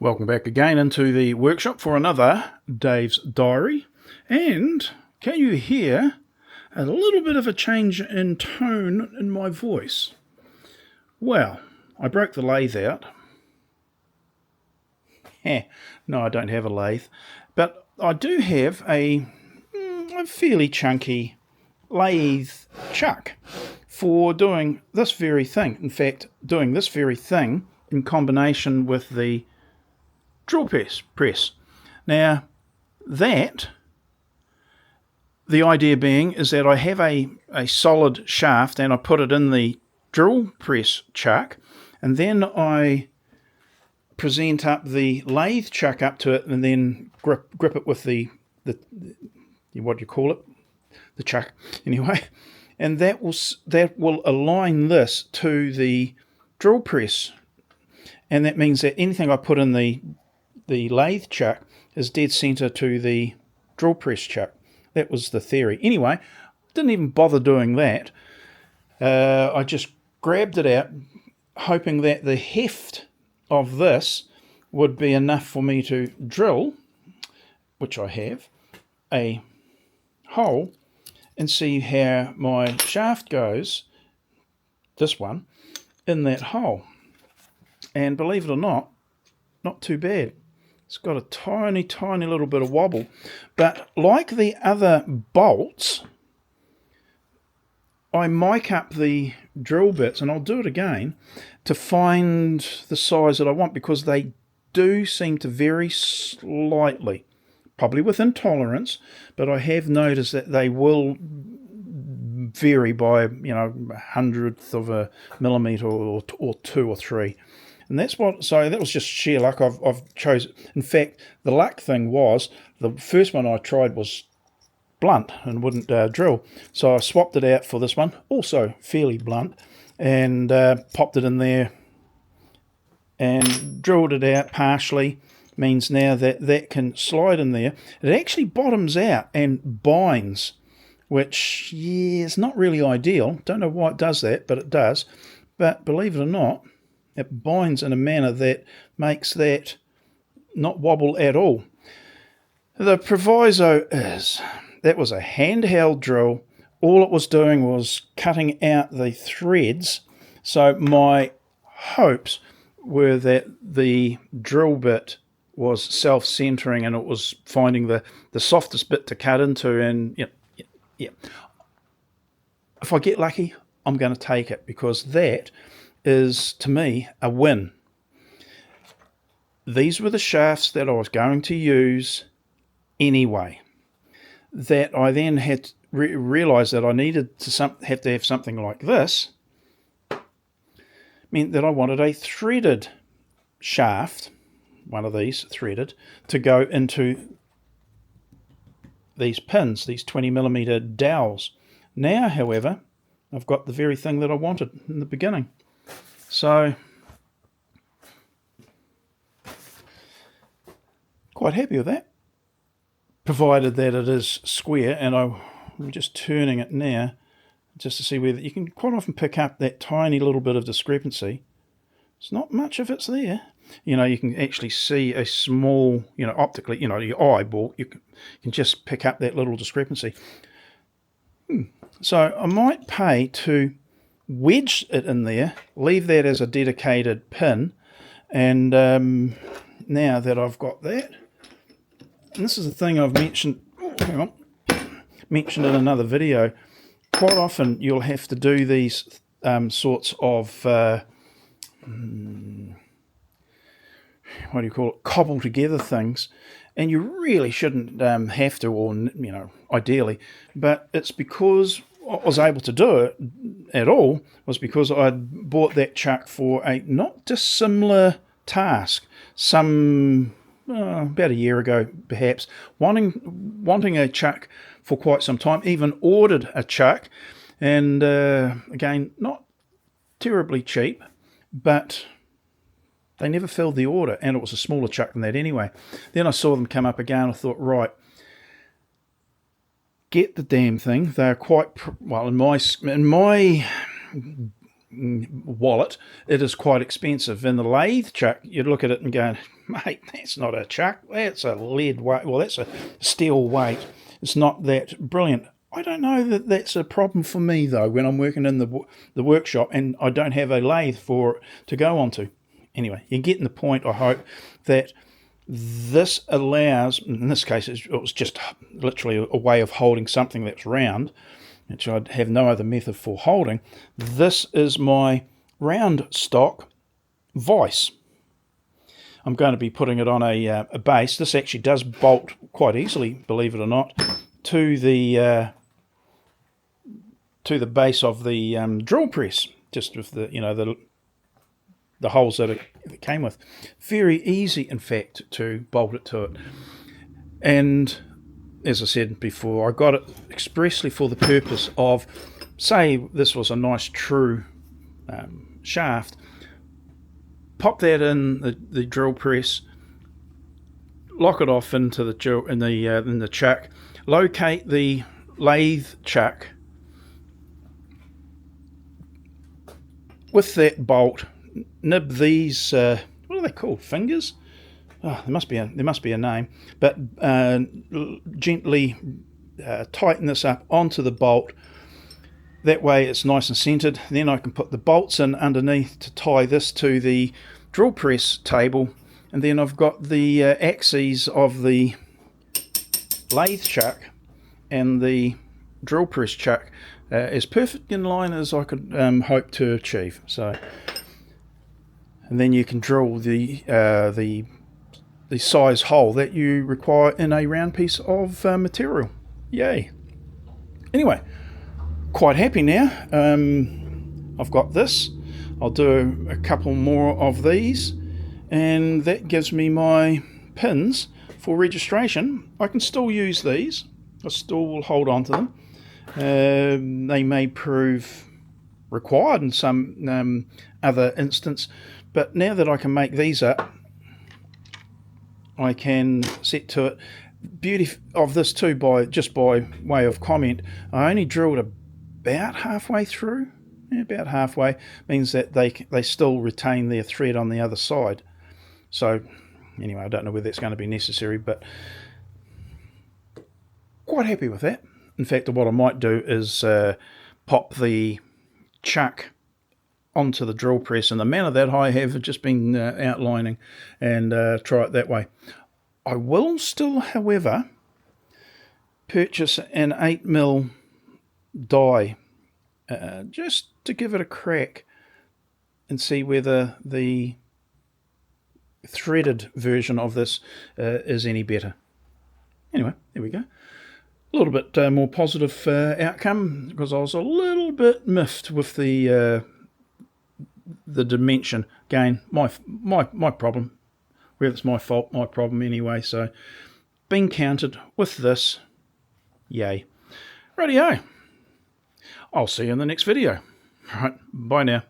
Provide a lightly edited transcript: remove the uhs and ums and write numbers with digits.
Welcome back again into the workshop for another Dave's Diary. And can you hear a little bit of a change in tone in my voice? Well, I broke the lathe out. No, I don't have a lathe. But I do have a fairly chunky lathe chuck for doing this very thing. In fact, doing this very thing in combination with the drill press. Now, the idea being is that I have a solid shaft and I put it in the drill press chuck, and then I present up the lathe chuck up to it and then grip it with the what do you call it? The chuck, anyway. And that will align this to the drill press. And that means that anything I put in the lathe chuck is dead center to the drill press chuck. That was the theory. Anyway, didn't even bother doing that. I just grabbed it out, hoping that the heft of this would be enough for me to drill, which I have, a hole and see how my shaft goes, this one, in that hole. And believe it or not too bad. It's got a tiny, tiny little bit of wobble. But like the other bolts, I mic up the drill bits, and I'll do it again, to find the size that I want, because they do seem to vary slightly. Probably within tolerance, but I have noticed that they will vary by, a hundredth of a millimetre or two or three. And that's so that was just sheer luck. I've chosen. In fact, the luck thing was the first one I tried was blunt and wouldn't drill. So I swapped it out for this one, also fairly blunt, and popped it in there and drilled it out partially. Means now that can slide in there. It actually bottoms out and binds, which, is not really ideal. Don't know why it does that, but it does. But believe it or not, it binds in a manner that makes that not wobble at all. The proviso is that was a handheld drill. All it was doing was cutting out the threads. So my hopes were that the drill bit was self-centering and it was finding the softest bit to cut into. And yeah. If I get lucky, I'm going to take it, because that is, to me, a win. These were the shafts that I was going to use anyway. That I then had to realize that I needed to have to have something like this. Meant that I wanted a threaded shaft, one of these threaded, to go into these pins, these 20mm dowels. Now, however, I've got the very thing that I wanted in the beginning. So, quite happy with that, provided that it is square. And I'm just turning it now just to see whether you can quite often pick up that tiny little bit of discrepancy. It's not much if it's there. You can actually see a small, optically, your eyeball, you can just pick up that little discrepancy. So I might pay to wedge it in there, leave that as a dedicated pin, and now that I've got that, and this is the thing I've mentioned in another video, quite often you'll have to do these sorts of what do you call it, cobble together things, and you really shouldn't have to, or ideally, but it's because I was able to do it at all was because I'd bought that chuck for a not dissimilar task about a year ago, perhaps, wanting a chuck for quite some time, even ordered a chuck, and again, not terribly cheap, but they never filled the order, and it was a smaller chuck than that anyway. Then I saw them come up again. I thought, right, get the damn thing. They're quite well in my wallet, it is quite expensive. In the lathe chuck, you'd look at it and go, mate, that's not a chuck, that's a lead weight, well, that's a steel weight. It's not that brilliant. I don't know that that's a problem for me, though, when I'm working in the workshop and I don't have a lathe to go onto. Anyway, you're getting the point, I hope, that this allows, in this case, it was just literally a way of holding something that's round, which I'd have no other method for holding. This is my round stock vise. I'm going to be putting it on a base. This actually does bolt quite easily, believe it or not, to the base of the drill press, just with the holes that it came with. Very easy, in fact, to bolt it to it. And as I said before, I got it expressly for the purpose of, say this was a nice true shaft, pop that in the drill press, lock it off into the drill in the chuck, locate the lathe chuck with that bolt, nib these what are they called, fingers? Oh, there must be a name, but gently tighten this up onto the bolt. That way it's nice and centered. Then I can put the bolts in underneath to tie this to the drill press table, and then I've got the axes of the lathe chuck and the drill press chuck as perfect in line as I could hope to achieve. So, and then you can drill the size hole that you require in a round piece of material. Yay! Anyway, quite happy now. I've got this. I'll do a couple more of these, and that gives me my pins for registration. I can still use these. I still will hold on to them. They may prove required in some other instance, but now that I can make these up, I can set to it. Beauty of this too, by way of comment, I only drilled about halfway through. About halfway means that they still retain their thread on the other side. So anyway, I don't know whether that's going to be necessary, but quite happy with that. In fact, what I might do is pop the chuck onto the drill press in the manner that I have just been outlining, and try it that way. I will still, however, purchase an 8mm die just to give it a crack and see whether the threaded version of this is any better. Anyway, there we go. A little bit more positive outcome, because I was a little bit miffed with the dimension. Again, my problem. Whether it's my fault, my problem anyway. So, being counted with this. Yay. Rightio. I'll see you in the next video. All right, bye now.